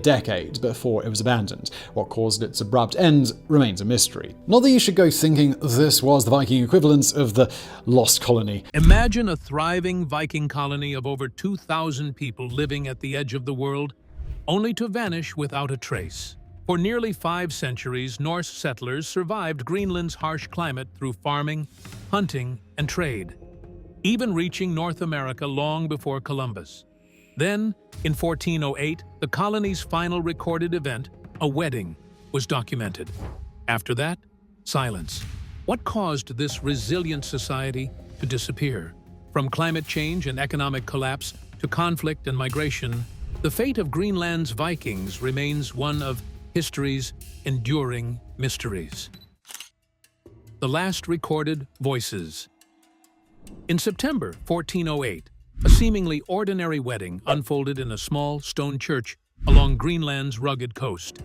decade before it was abandoned. What caused its abrupt end remains a mystery. Not that you should go thinking this was the Viking equivalent of the lost colony. Imagine a thriving Viking colony of over 2,000 people living at the edge of the world, only to vanish without a trace. For nearly 5 centuries, Norse settlers survived Greenland's harsh climate through farming, hunting, and trade, even reaching North America long before Columbus. Then, in 1408, the colony's final recorded event, a wedding, was documented. After that, silence. What caused this resilient society to disappear? From climate change and economic collapse to conflict and migration, the fate of Greenland's Vikings remains one of history's enduring mysteries. The last recorded voices. In September 1408, a seemingly ordinary wedding unfolded in a small stone church along Greenland's rugged coast.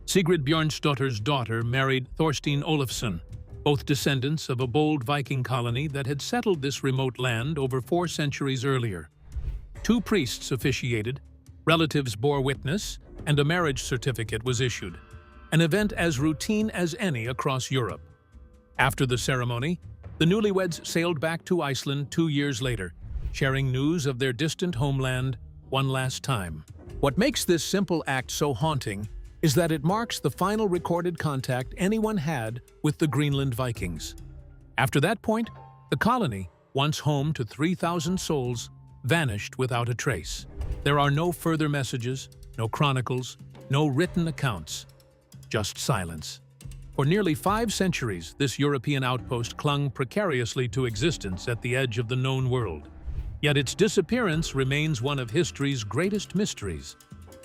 Sigrid Björnsdottir's daughter married Thorstein Olafsson, both descendants of a bold Viking colony that had settled this remote land over 4 centuries earlier. 2 priests officiated, relatives bore witness, and a marriage certificate was issued, an event as routine as any across Europe. After the ceremony, the newlyweds sailed back to Iceland 2 years later, sharing news of their distant homeland one last time. What makes this simple act so haunting is that it marks the final recorded contact anyone had with the Greenland Vikings. After that point, the colony, once home to 3,000 souls, vanished without a trace. There are no further messages, no chronicles, no written accounts, just silence. For nearly 5 centuries, this European outpost clung precariously to existence at the edge of the known world. Yet its disappearance remains one of history's greatest mysteries.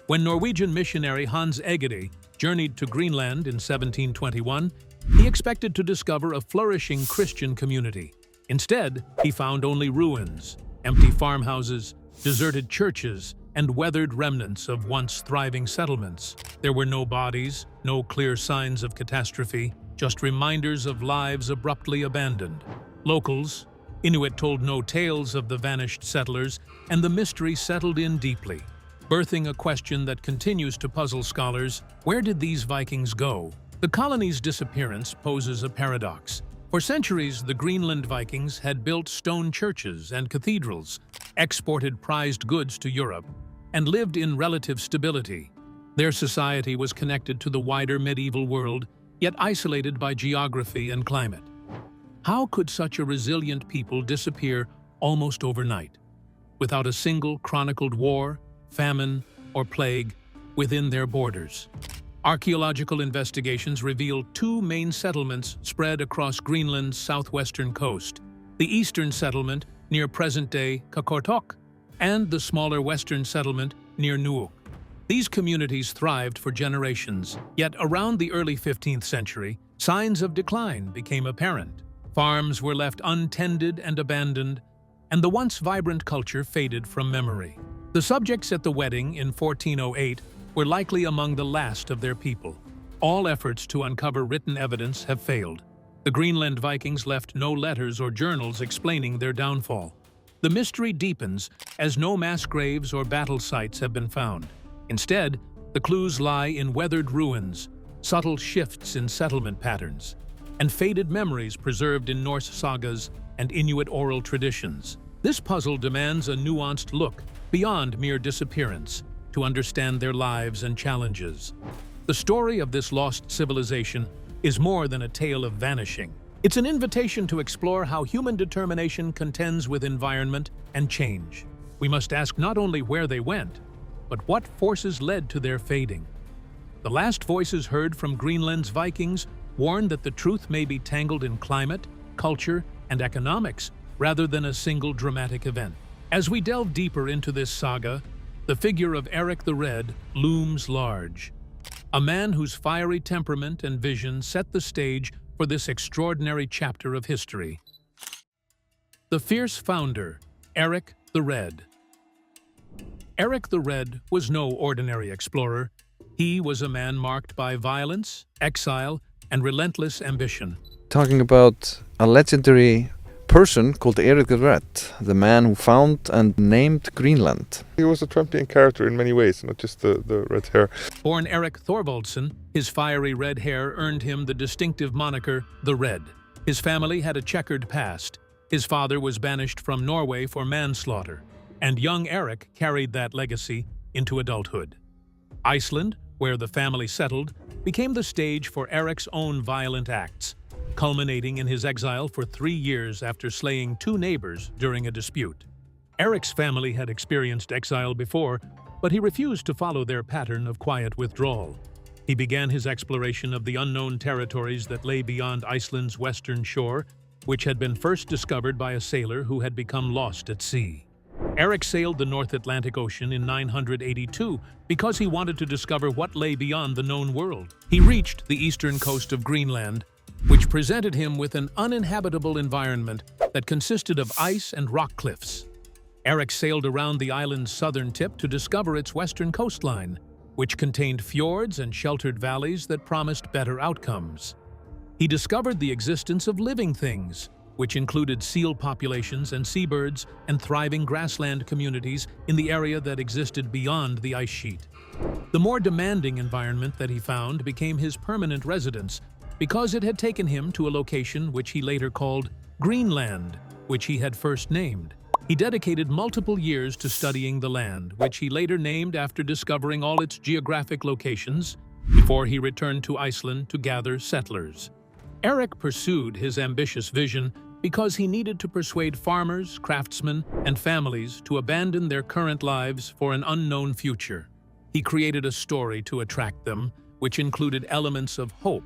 When Norwegian missionary Hans Egede journeyed to Greenland in 1721, he expected to discover a flourishing Christian community. Instead, he found only ruins, empty farmhouses, deserted churches, and weathered remnants of once thriving settlements. There were no bodies, no clear signs of catastrophe, just reminders of lives abruptly abandoned. Locals, Inuit, told no tales of the vanished settlers, and the mystery settled in deeply, birthing a question that continues to puzzle scholars: where did these Vikings go? The colony's disappearance poses a paradox. For centuries, the Greenland Vikings had built stone churches and cathedrals, exported prized goods to Europe, and lived in relative stability. Their society was connected to the wider medieval world, yet isolated by geography and climate. How could such a resilient people disappear almost overnight, without a single chronicled war, famine, or plague within their borders? Archaeological investigations reveal 2 main settlements spread across Greenland's southwestern coast: the eastern settlement near present-day Qaqortoq, and the smaller western settlement near Nuuk. These communities thrived for generations, yet around the early 15th century, signs of decline became apparent. Farms were left untended and abandoned, and the once vibrant culture faded from memory. The subjects at the wedding in 1408 were likely among the last of their people. All efforts to uncover written evidence have failed. The Greenland Vikings left no letters or journals explaining their downfall. The mystery deepens as no mass graves or battle sites have been found. Instead, the clues lie in weathered ruins, subtle shifts in settlement patterns, and faded memories preserved in Norse sagas and Inuit oral traditions. This puzzle demands a nuanced look beyond mere disappearance to understand their lives and challenges. The story of this lost civilization is more than a tale of vanishing. It's an invitation to explore how human determination contends with environment and change. We must ask not only where they went, but what forces led to their fading. The last voices heard from Greenland's Vikings warn that the truth may be tangled in climate, culture, and economics rather than a single dramatic event. As we delve deeper into this saga, the figure of Eric the Red looms large. A man whose fiery temperament and vision set the stage for this extraordinary chapter of history. The fierce founder, Eric the Red. Eric the Red was no ordinary explorer. He was a man marked by violence, exile, and relentless ambition. Talking about a legendary person called Erik the Red, the man who found and named Greenland. He was a Trumpian character in many ways, not just the red hair. Born Erik Thorvaldsson, his fiery red hair earned him the distinctive moniker the Red. His family had a checkered past. His father was banished from Norway for manslaughter, and young Erik carried that legacy into adulthood. Iceland, where the family settled, became the stage for Erik's own violent acts, culminating in his exile for 3 years after slaying 2 neighbors during a dispute. Erik's family had experienced exile before, but he refused to follow their pattern of quiet withdrawal. He began his exploration of the unknown territories that lay beyond Iceland's western shore, which had been first discovered by a sailor who had become lost at sea. Erik sailed the North Atlantic Ocean in 982 because he wanted to discover what lay beyond the known world. He reached the eastern coast of Greenland, which presented him with an uninhabitable environment that consisted of ice and rock cliffs. Erik sailed around the island's southern tip to discover its western coastline, which contained fjords and sheltered valleys that promised better outcomes. He discovered the existence of living things, which included seal populations and seabirds and thriving grassland communities in the area that existed beyond the ice sheet. The more demanding environment that he found became his permanent residence because it had taken him to a location which he later called Greenland, which he had first named. He dedicated multiple years to studying the land, which he later named after discovering all its geographic locations, before he returned to Iceland to gather settlers. Erik pursued his ambitious vision because he needed to persuade farmers, craftsmen, and families to abandon their current lives for an unknown future. He created a story to attract them, which included elements of hope,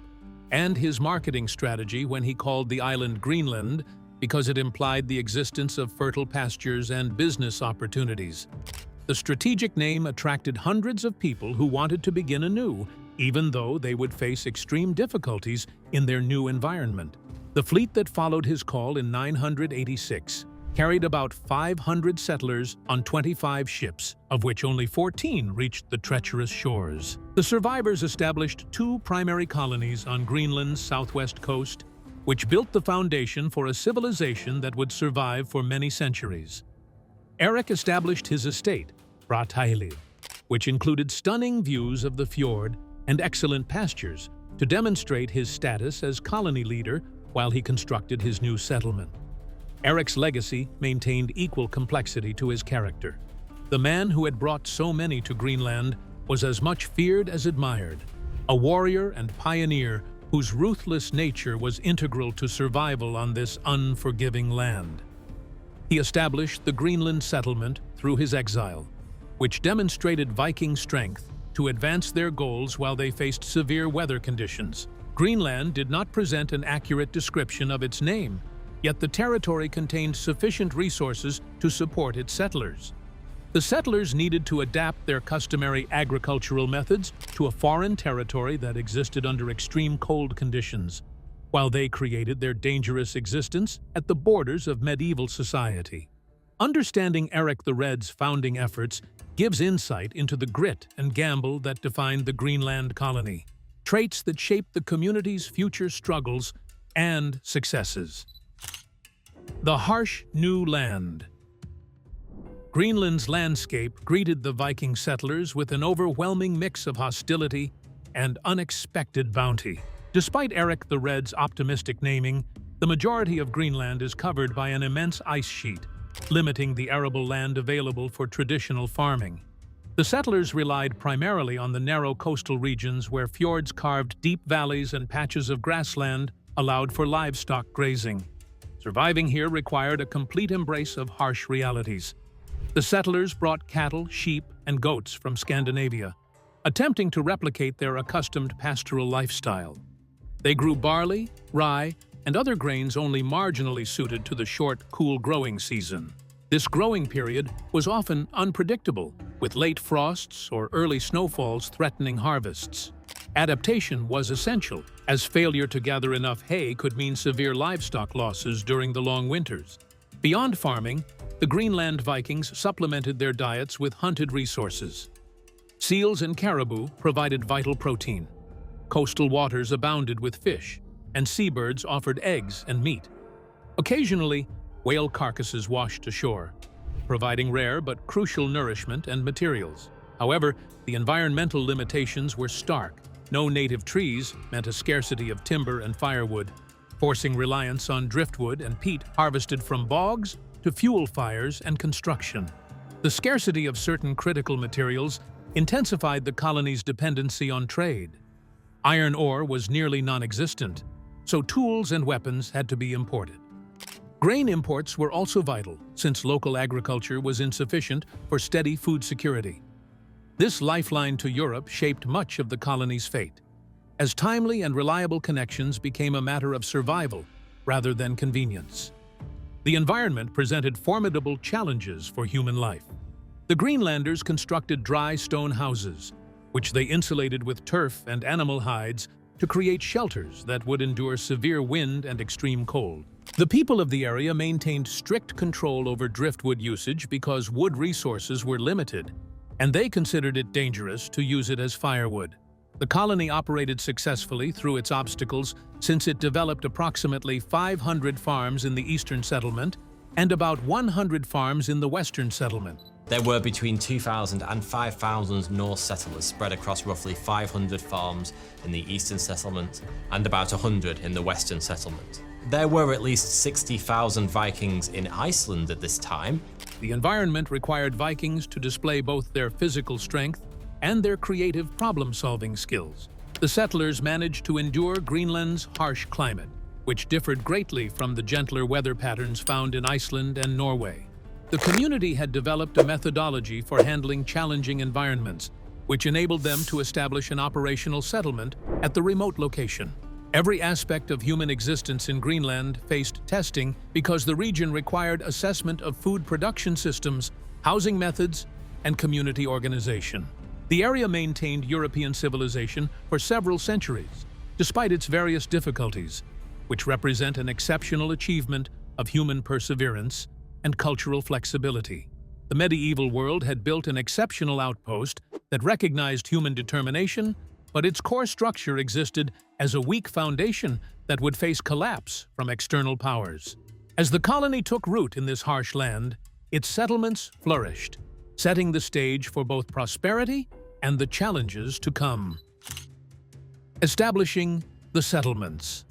and his marketing strategy when he called the island Greenland because it implied the existence of fertile pastures and business opportunities. The strategic name attracted hundreds of people who wanted to begin anew, even though they would face extreme difficulties in their new environment. The fleet that followed his call in 986 carried about 500 settlers on 25 ships, of which only 14 reached the treacherous shores. The survivors established 2 primary colonies on Greenland's southwest coast, which built the foundation for a civilization that would survive for many centuries. Erik established his estate, Brattahlid, which included stunning views of the fjord and excellent pastures, to demonstrate his status as colony leader while he constructed his new settlement. Erik's legacy maintained equal complexity to his character. The man who had brought so many to Greenland was as much feared as admired, a warrior and pioneer whose ruthless nature was integral to survival on this unforgiving land. He established the Greenland settlement through his exile, which demonstrated Viking strength to advance their goals while they faced severe weather conditions. Greenland did not present an accurate description of its name, yet the territory contained sufficient resources to support its settlers. The settlers needed to adapt their customary agricultural methods to a foreign territory that existed under extreme cold conditions, while they created their dangerous existence at the borders of medieval society. Understanding Erik the Red's founding efforts gives insight into the grit and gamble that defined the Greenland colony, traits that shaped the community's future struggles and successes. The harsh new land. Greenland's landscape greeted the Viking settlers with an overwhelming mix of hostility and unexpected bounty. Despite Erik the Red's optimistic naming, the majority of Greenland is covered by an immense ice sheet, limiting the arable land available for traditional farming. The settlers relied primarily on the narrow coastal regions where fjords carved deep valleys and patches of grassland allowed for livestock grazing. Surviving here required a complete embrace of harsh realities. The settlers brought cattle, sheep, and goats from Scandinavia, attempting to replicate their accustomed pastoral lifestyle. They grew barley, rye, and other grains only marginally suited to the short, cool growing season. This growing period was often unpredictable, with late frosts or early snowfalls threatening harvests. Adaptation was essential, as failure to gather enough hay could mean severe livestock losses during the long winters. Beyond farming, the Greenland Vikings supplemented their diets with hunted resources. Seals and caribou provided vital protein. Coastal waters abounded with fish, and seabirds offered eggs and meat. Occasionally, whale carcasses washed ashore, providing rare but crucial nourishment and materials. However, the environmental limitations were stark. No native trees meant a scarcity of timber and firewood, forcing reliance on driftwood and peat harvested from bogs to fuel fires and construction. The scarcity of certain critical materials intensified the colony's dependency on trade. Iron ore was nearly non-existent, so tools and weapons had to be imported. Grain imports were also vital, since local agriculture was insufficient for steady food security. This lifeline to Europe shaped much of the colony's fate, as timely and reliable connections became a matter of survival rather than convenience. The environment presented formidable challenges for human life. The Greenlanders constructed dry stone houses, which they insulated with turf and animal hides to create shelters that would endure severe wind and extreme cold. The people of the area maintained strict control over driftwood usage because wood resources were limited, and they considered it dangerous to use it as firewood. The colony operated successfully through its obstacles since it developed approximately 500 farms in the eastern settlement and about 100 farms in the western settlement. There were between 2,000 and 5,000 Norse settlers spread across roughly 500 farms in the eastern settlement and about 100 in the western settlement. There were at least 60,000 Vikings in Iceland at this time. The environment required Vikings to display both their physical strength and their creative problem-solving skills. The settlers managed to endure Greenland's harsh climate, which differed greatly from the gentler weather patterns found in Iceland and Norway. The community had developed a methodology for handling challenging environments, which enabled them to establish an operational settlement at the remote location. Every aspect of human existence in Greenland faced testing because the region required assessment of food production systems, housing methods, and community organization. The area maintained European civilization for several centuries, despite its various difficulties, which represent an exceptional achievement of human perseverance and cultural flexibility. The medieval world had built an exceptional outpost that recognized human determination, but its core structure existed as a weak foundation that would face collapse from external powers. As the colony took root in this harsh land, its settlements flourished, setting the stage for both prosperity and the challenges to come. Establishing the settlements.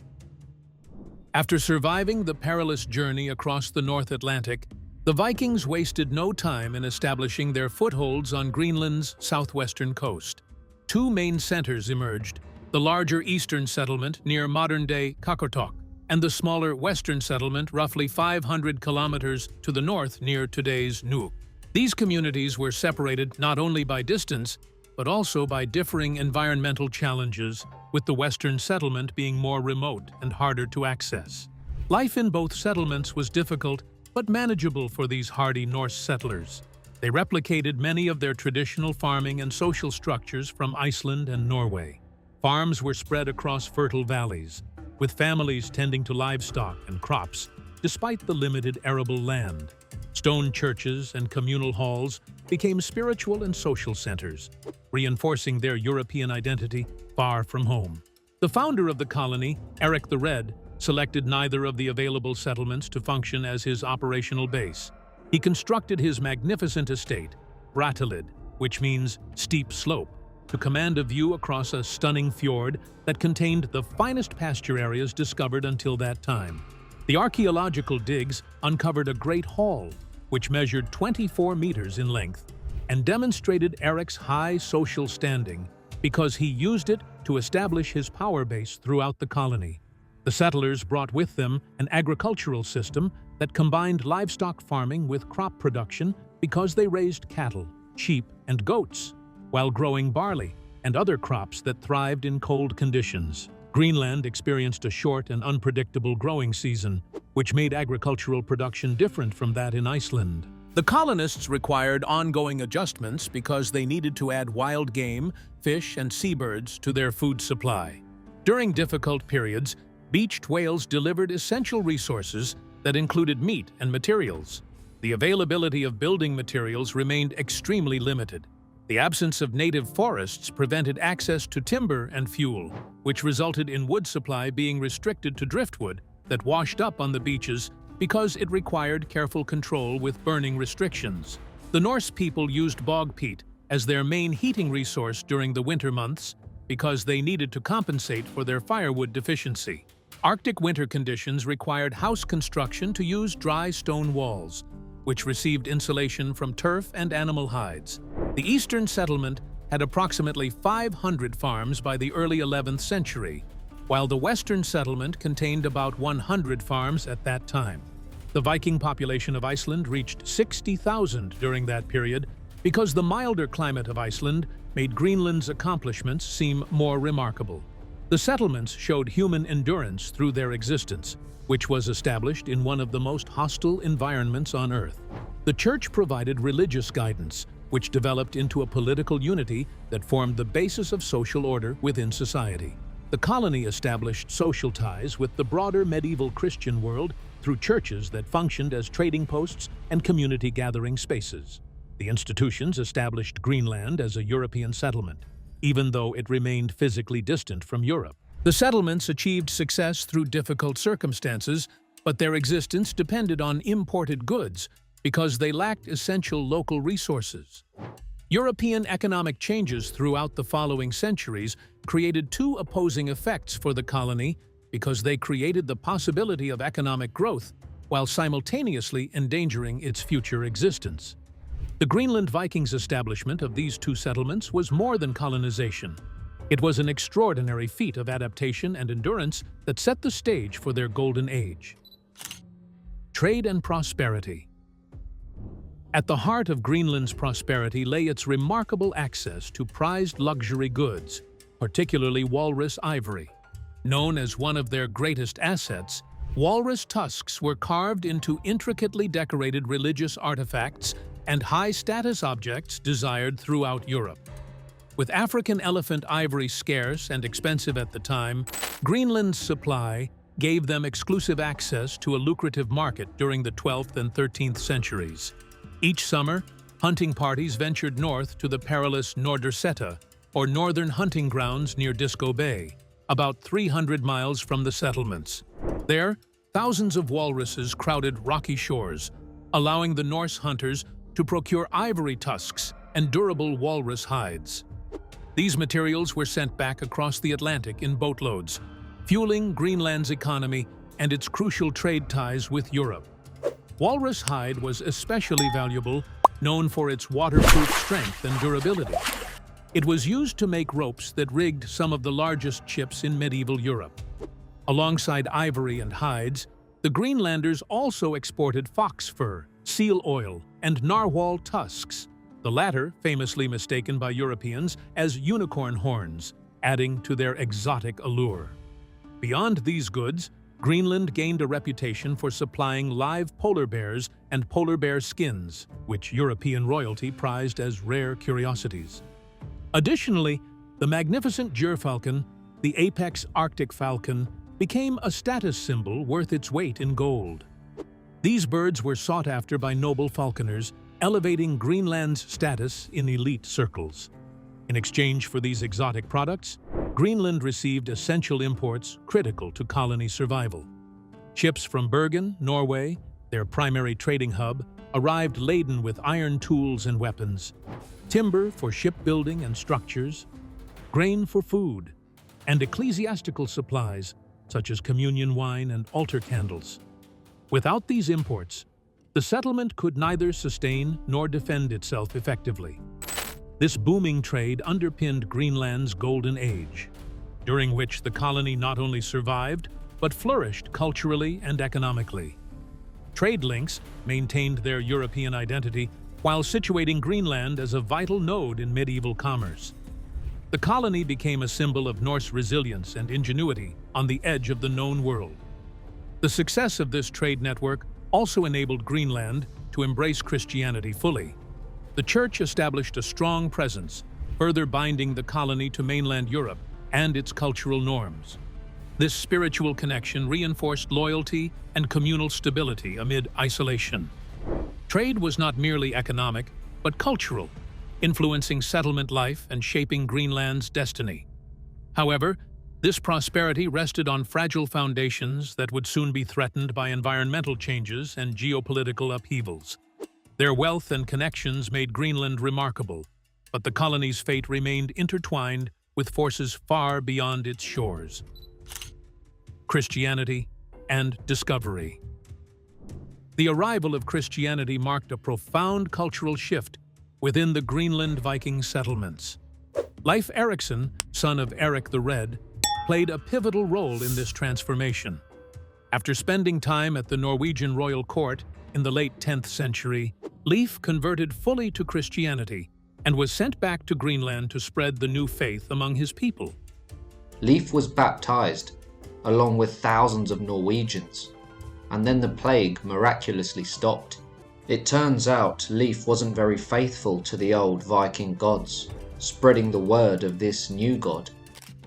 After surviving the perilous journey across the North Atlantic, the Vikings wasted no time in establishing their footholds on Greenland's southwestern coast. Two main centers emerged: the larger eastern settlement near modern-day Qaqortoq, and the smaller western settlement roughly 500 kilometers to the north near today's Nuuk. These communities were separated not only by distance, but also by differing environmental challenges, with the western settlement being more remote and harder to access. Life in both settlements was difficult, but manageable for these hardy Norse settlers. They replicated many of their traditional farming and social structures from Iceland and Norway. Farms were spread across fertile valleys, with families tending to livestock and crops, despite the limited arable land. Stone churches and communal halls became spiritual and social centers, reinforcing their European identity far from home. The founder of the colony, Eric the Red, selected neither of the available settlements to function as his operational base. He constructed his magnificent estate, Brattahlid, which means steep slope, to command a view across a stunning fjord that contained the finest pasture areas discovered until that time. The archaeological digs uncovered a great hall, which measured 24 meters in length, and demonstrated Eric's high social standing because he used it to establish his power base throughout the colony. The settlers brought with them an agricultural system that combined livestock farming with crop production because they raised cattle, sheep, and goats, while growing barley and other crops that thrived in cold conditions. Greenland experienced a short and unpredictable growing season, which made agricultural production different from that in Iceland. The colonists required ongoing adjustments because they needed to add wild game, fish, and seabirds to their food supply. During difficult periods, beached whales delivered essential resources that included meat and materials. The availability of building materials remained extremely limited. The absence of native forests prevented access to timber and fuel, which resulted in wood supply being restricted to driftwood that washed up on the beaches because it required careful control with burning restrictions. The Norse people used bog peat as their main heating resource during the winter months because they needed to compensate for their firewood deficiency. Arctic winter conditions required house construction to use dry stone walls, which received insulation from turf and animal hides. The eastern settlement had approximately 500 farms by the early 11th century, while the western settlement contained about 100 farms at that time. The Viking population of Iceland reached 60,000 during that period because the milder climate of Iceland made Greenland's accomplishments seem more remarkable. The settlements showed human endurance through their existence, which was established in one of the most hostile environments on Earth. The church provided religious guidance, which developed into a political unity that formed the basis of social order within society. The colony established social ties with the broader medieval Christian world through churches that functioned as trading posts and community gathering spaces. The institutions established Greenland as a European settlement, even though it remained physically distant from Europe. The settlements achieved success through difficult circumstances, but their existence depended on imported goods because they lacked essential local resources. European economic changes throughout the following centuries created two opposing effects for the colony because they created the possibility of economic growth while simultaneously endangering its future existence. The Greenland Vikings' establishment of these two settlements was more than colonization. It was an extraordinary feat of adaptation and endurance that set the stage for their golden age. Trade and prosperity. At the heart of Greenland's prosperity lay its remarkable access to prized luxury goods, particularly walrus ivory. Known as one of their greatest assets, walrus tusks were carved into intricately decorated religious artifacts and high-status objects desired throughout Europe. With African elephant ivory scarce and expensive at the time, Greenland's supply gave them exclusive access to a lucrative market during the 12th and 13th centuries. Each summer, hunting parties ventured north to the perilous Nordorsetta, or northern hunting grounds near Disco Bay, about 300 miles from the settlements. There, thousands of walruses crowded rocky shores, allowing the Norse hunters to procure ivory tusks and durable walrus hides. These materials were sent back across the Atlantic in boatloads, fueling Greenland's economy and its crucial trade ties with Europe. Walrus hide was especially valuable, known for its waterproof strength and durability. It was used to make ropes that rigged some of the largest ships in medieval Europe. Alongside ivory and hides, the Greenlanders also exported fox fur, seal oil, and narwhal tusks, the latter famously mistaken by Europeans as unicorn horns, adding to their exotic allure. Beyond these goods, Greenland gained a reputation for supplying live polar bears and polar bear skins, which European royalty prized as rare curiosities. Additionally, the magnificent gyrfalcon, the apex Arctic falcon, became a status symbol worth its weight in gold. These birds were sought after by noble falconers, elevating Greenland's status in elite circles. In exchange for these exotic products, Greenland received essential imports critical to colony survival. Ships from Bergen, Norway, their primary trading hub, arrived laden with iron tools and weapons, timber for shipbuilding and structures, grain for food, and ecclesiastical supplies such as communion wine and altar candles. Without these imports, the settlement could neither sustain nor defend itself effectively. This booming trade underpinned Greenland's golden age, during which the colony not only survived, but flourished culturally and economically. Trade links maintained their European identity while situating Greenland as a vital node in medieval commerce. The colony became a symbol of Norse resilience and ingenuity on the edge of the known world. The success of this trade network also enabled Greenland to embrace Christianity fully. The church established a strong presence, further binding the colony to mainland Europe and its cultural norms. This spiritual connection reinforced loyalty and communal stability amid isolation. Trade was not merely economic, but cultural, influencing settlement life and shaping Greenland's destiny. However, This prosperity rested on fragile foundations that would soon be threatened by environmental changes and geopolitical upheavals. Their wealth and connections made Greenland remarkable, but the colony's fate remained intertwined with forces far beyond its shores. Christianity and discovery. The arrival of Christianity marked a profound cultural shift within the Greenland Viking settlements. Leif Erikson, son of Eric the Red, played a pivotal role in this transformation. After spending time at the Norwegian royal court in the late 10th century, Leif converted fully to Christianity and was sent back to Greenland to spread the new faith among his people. Leif was baptized, along with thousands of Norwegians, and then the plague miraculously stopped. It turns out Leif wasn't very faithful to the old Viking gods, spreading the word of this new god.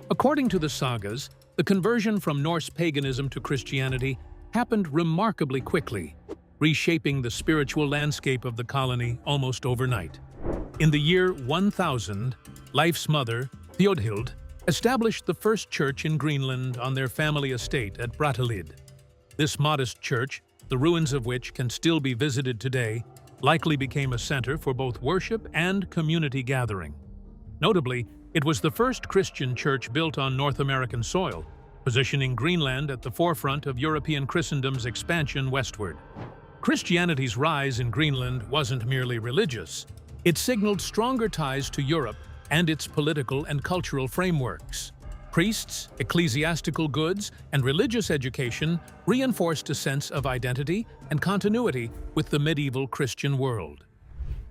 According to the sagas, the conversion from Norse paganism to Christianity happened remarkably quickly, reshaping the spiritual landscape of the colony almost overnight. In the year 1000, Leif's mother, Theodhild, established the first church in Greenland on their family estate at Brattahlid. This modest church, the ruins of which can still be visited today, likely became a center for both worship and community gathering. Notably, it was the first Christian church built on North American soil, positioning Greenland at the forefront of European Christendom's expansion westward. Christianity's rise in Greenland wasn't merely religious. It signaled stronger ties to Europe and its political and cultural frameworks. Priests, ecclesiastical goods, and religious education reinforced a sense of identity and continuity with the medieval Christian world.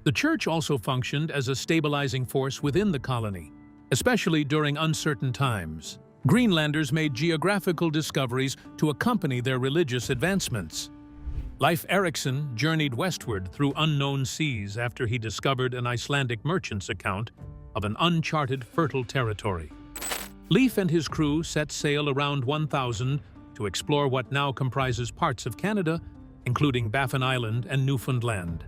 The church also functioned as a stabilizing force within the colony, especially during uncertain times. Greenlanders made geographical discoveries to accompany their religious advancements. Leif Erikson journeyed westward through unknown seas after he discovered an Icelandic merchant's account of an uncharted fertile territory. Leif and his crew set sail around 1000 to explore what now comprises parts of Canada, including Baffin Island and Newfoundland.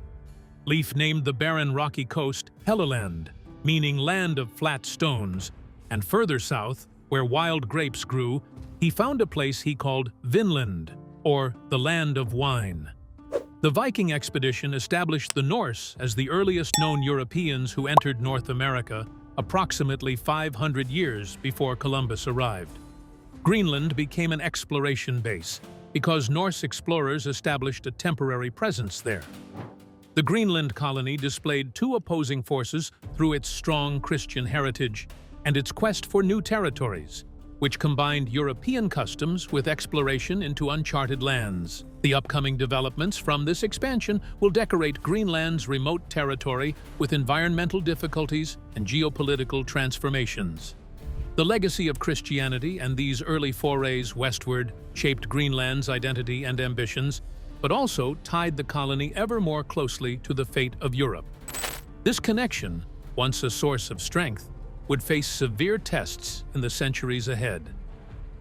Leif named the barren rocky coast Helleland, meaning land of flat stones, and further south, where wild grapes grew, he found a place he called Vinland, or the land of wine. The Viking expedition established the Norse as the earliest known Europeans who entered North America approximately 500 years before Columbus arrived. Greenland became an exploration base because Norse explorers established a temporary presence there. The Greenland colony displayed two opposing forces through its strong Christian heritage and its quest for new territories, which combined European customs with exploration into uncharted lands. The upcoming developments from this expansion will decorate Greenland's remote territory with environmental difficulties and geopolitical transformations. The legacy of Christianity and these early forays westward shaped Greenland's identity and ambitions, but also tied the colony ever more closely to the fate of Europe. This connection, once a source of strength, would face severe tests in the centuries ahead.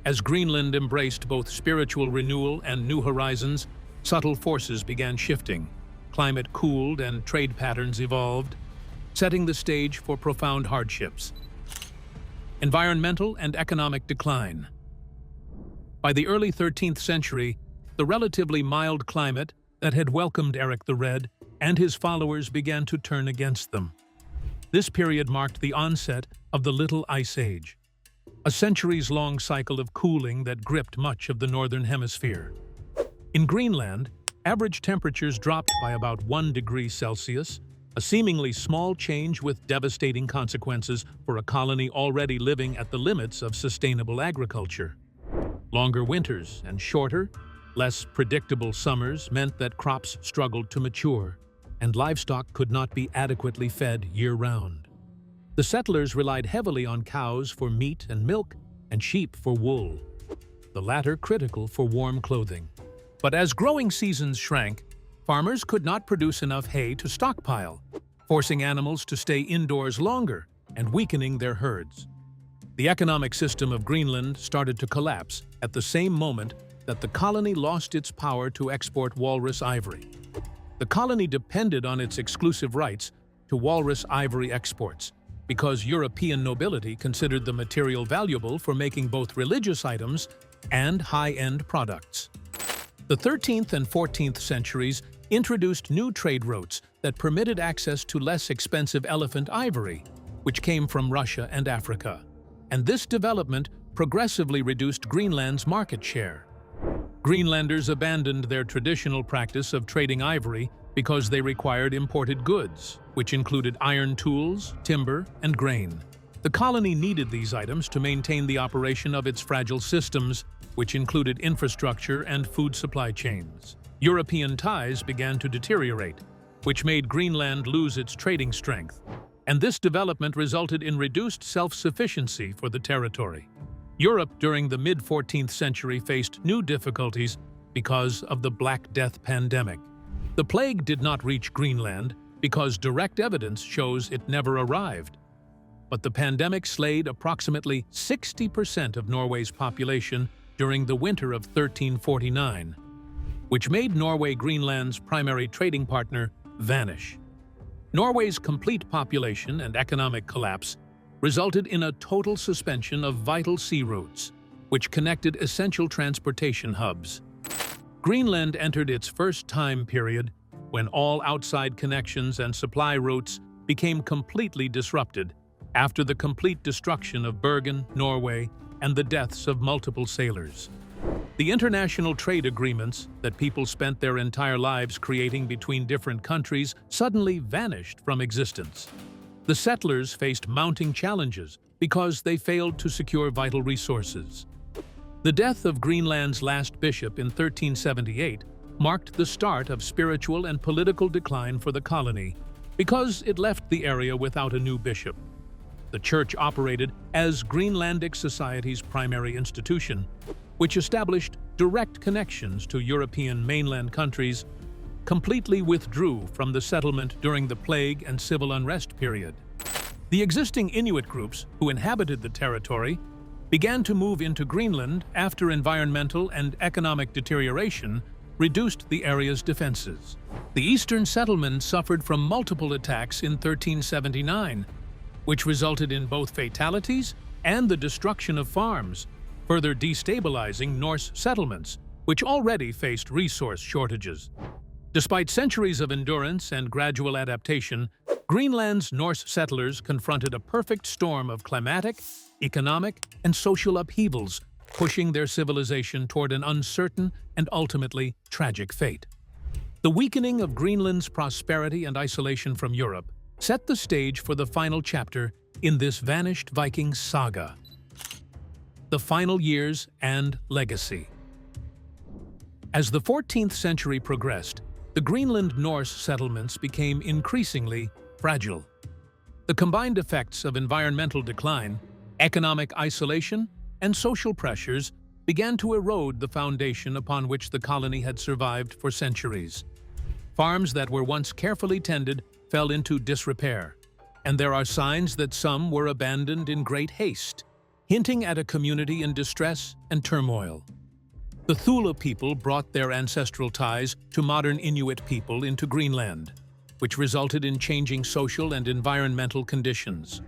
As Greenland embraced both spiritual renewal and new horizons, subtle forces began shifting. Climate cooled and trade patterns evolved, setting the stage for profound hardships. Environmental and economic decline. By the early 13th century, the relatively mild climate that had welcomed Eric the Red and his followers began to turn against them. This period marked the onset of the Little Ice Age, a centuries-long cycle of cooling that gripped much of the northern hemisphere. In Greenland, average temperatures dropped by about 1 degree Celsius, a seemingly small change with devastating consequences for a colony already living at the limits of sustainable agriculture. Longer winters and shorter, less predictable summers meant that crops struggled to mature, and livestock could not be adequately fed year-round. The settlers relied heavily on cows for meat and milk, and sheep for wool, the latter critical for warm clothing. But as growing seasons shrank, farmers could not produce enough hay to stockpile, forcing animals to stay indoors longer and weakening their herds. The economic system of Greenland started to collapse at the same moment that the colony lost its power to export walrus ivory. The colony depended on its exclusive rights to walrus ivory exports, because European nobility considered the material valuable for making both religious items and high-end products. The 13th and 14th centuries introduced new trade routes that permitted access to less expensive elephant ivory, which came from Russia and Africa. And this development progressively reduced Greenland's market share. Greenlanders abandoned their traditional practice of trading ivory because they required imported goods, which included iron tools, timber, and grain. The colony needed these items to maintain the operation of its fragile systems, which included infrastructure and food supply chains. European ties began to deteriorate, which made Greenland lose its trading strength, and this development resulted in reduced self-sufficiency for the territory. Europe during the mid-14th century faced new difficulties because of the Black Death pandemic. The plague did not reach Greenland because direct evidence shows it never arrived. But the pandemic slayed approximately 60% of Norway's population during the winter of 1349, which made Norway Greenland's primary trading partner vanish. Norway's complete population and economic collapse resulted in a total suspension of vital sea routes, which connected essential transportation hubs. Greenland entered its first time period when all outside connections and supply routes became completely disrupted after the complete destruction of Bergen, Norway, and the deaths of multiple sailors. The international trade agreements that people spent their entire lives creating between different countries suddenly vanished from existence. The settlers faced mounting challenges because they failed to secure vital resources. The death of Greenland's last bishop in 1378 marked the start of spiritual and political decline for the colony because it left the area without a new bishop. The church operated as Greenlandic society's primary institution, which established direct connections to European mainland countries, completely withdrew from the settlement during the plague and civil unrest period. The existing Inuit groups who inhabited the territory began to move into Greenland after environmental and economic deterioration reduced the area's defenses. The eastern settlement suffered from multiple attacks in 1379, which resulted in both fatalities and the destruction of farms, further destabilizing Norse settlements, which already faced resource shortages. Despite centuries of endurance and gradual adaptation, Greenland's Norse settlers confronted a perfect storm of climatic, economic, and social upheavals, pushing their civilization toward an uncertain and ultimately tragic fate. The weakening of Greenland's prosperity and isolation from Europe set the stage for the final chapter in this vanished Viking saga: the final years and legacy. As the 14th century progressed, the Greenland Norse settlements became increasingly fragile. The combined effects of environmental decline, economic isolation, and social pressures began to erode the foundation upon which the colony had survived for centuries. Farms that were once carefully tended fell into disrepair, and there are signs that some were abandoned in great haste, hinting at a community in distress and turmoil. The Thule people brought their ancestral ties to modern Inuit people into Greenland, which resulted in changing social and environmental conditions.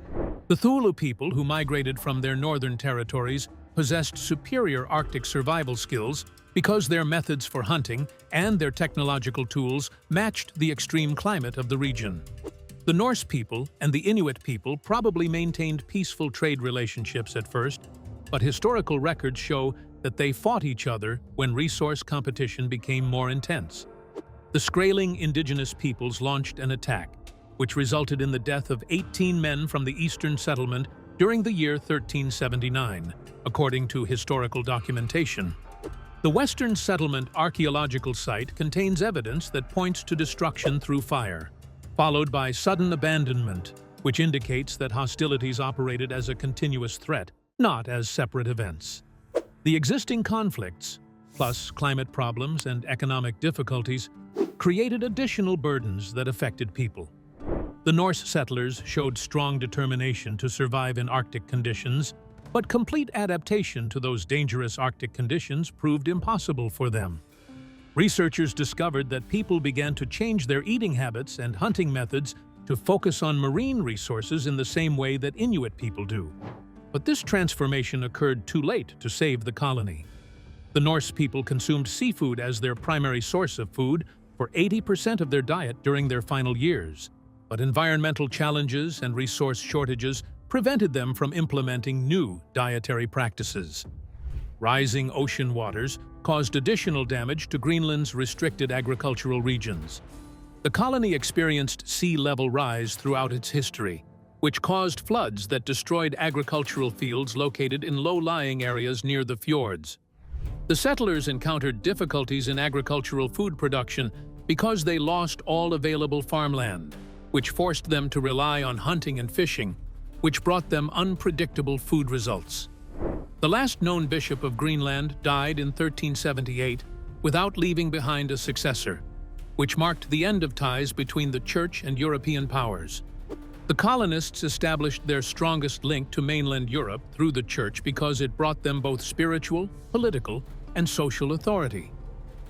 The Thule people, who migrated from their northern territories, possessed superior Arctic survival skills because their methods for hunting and their technological tools matched the extreme climate of the region. The Norse people and the Inuit people probably maintained peaceful trade relationships at first, but historical records show that they fought each other when resource competition became more intense. The Skraeling indigenous peoples launched an attack, which resulted in the death of 18 men from the eastern settlement during the year 1379, according to historical documentation. The Western Settlement archaeological site contains evidence that points to destruction through fire, followed by sudden abandonment, which indicates that hostilities operated as a continuous threat, not as separate events. The existing conflicts, plus climate problems and economic difficulties, created additional burdens that affected people. The Norse settlers showed strong determination to survive in Arctic conditions, but complete adaptation to those dangerous Arctic conditions proved impossible for them. Researchers discovered that people began to change their eating habits and hunting methods to focus on marine resources in the same way that Inuit people do. But this transformation occurred too late to save the colony. The Norse people consumed seafood as their primary source of food for 80% of their diet during their final years. But environmental challenges and resource shortages prevented them from implementing new dietary practices. Rising ocean waters caused additional damage to Greenland's restricted agricultural regions. The colony experienced sea level rise throughout its history, which caused floods that destroyed agricultural fields located in low-lying areas near the fjords. The settlers encountered difficulties in agricultural food production because they lost all available farmland, which forced them to rely on hunting and fishing, which brought them unpredictable food results. The last known bishop of Greenland died in 1378 without leaving behind a successor, which marked the end of ties between the Church and European powers. The colonists established their strongest link to mainland Europe through the Church because it brought them both spiritual, political, and social authority.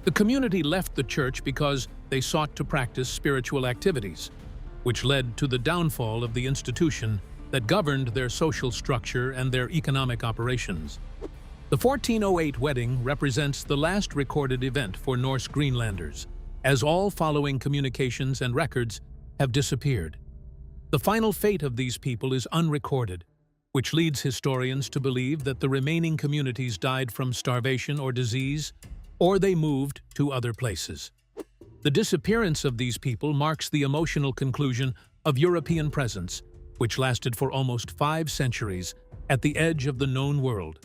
The community left the Church because they sought to practice spiritual activities, which led to the downfall of the institution that governed their social structure and their economic operations. The 1408 wedding represents the last recorded event for Norse Greenlanders, as all following communications and records have disappeared. The final fate of these people is unrecorded, which leads historians to believe that the remaining communities died from starvation or disease, or they moved to other places. The disappearance of these people marks the emotional conclusion of European presence, which lasted for almost 5 centuries at the edge of the known world.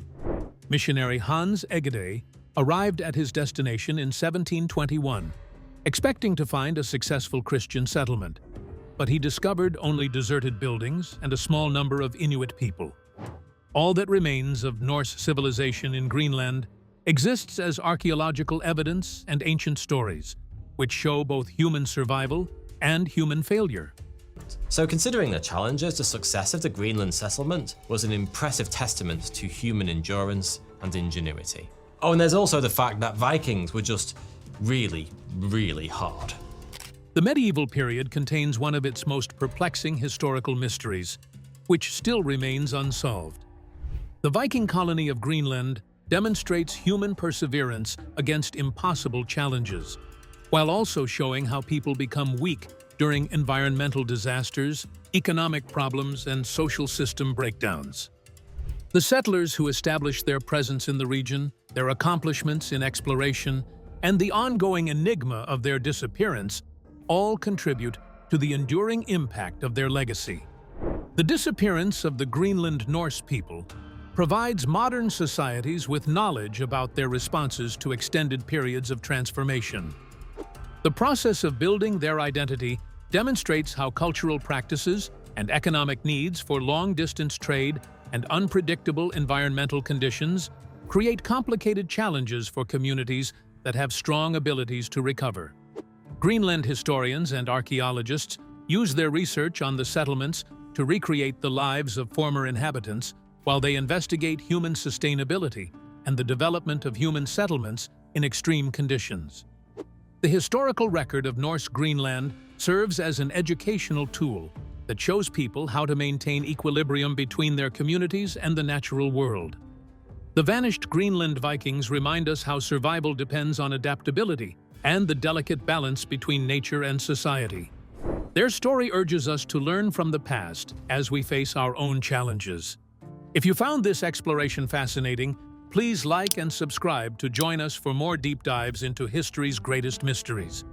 Missionary Hans Egede arrived at his destination in 1721, expecting to find a successful Christian settlement, but he discovered only deserted buildings and a small number of Inuit people. All that remains of Norse civilization in Greenland exists as archaeological evidence and ancient stories, which show both human survival and human failure. So considering the challenges, the success of the Greenland settlement was an impressive testament to human endurance and ingenuity. Oh, and there's also the fact that Vikings were just really, really hard. The medieval period contains one of its most perplexing historical mysteries, which still remains unsolved. The Viking colony of Greenland demonstrates human perseverance against impossible challenges, while also showing how people become weak during environmental disasters, economic problems, and social system breakdowns. The settlers who established their presence in the region, their accomplishments in exploration, and the ongoing enigma of their disappearance all contribute to the enduring impact of their legacy. The disappearance of the Greenland Norse people provides modern societies with knowledge about their responses to extended periods of transformation. The process of building their identity demonstrates how cultural practices and economic needs for long-distance trade and unpredictable environmental conditions create complicated challenges for communities that have strong abilities to recover. Greenland historians and archaeologists use their research on the settlements to recreate the lives of former inhabitants while they investigate human sustainability and the development of human settlements in extreme conditions. The historical record of Norse Greenland serves as an educational tool that shows people how to maintain equilibrium between their communities and the natural world. The vanished Greenland Vikings remind us how survival depends on adaptability and the delicate balance between nature and society. Their story urges us to learn from the past as we face our own challenges. If you found this exploration fascinating, please like and subscribe to join us for more deep dives into history's greatest mysteries.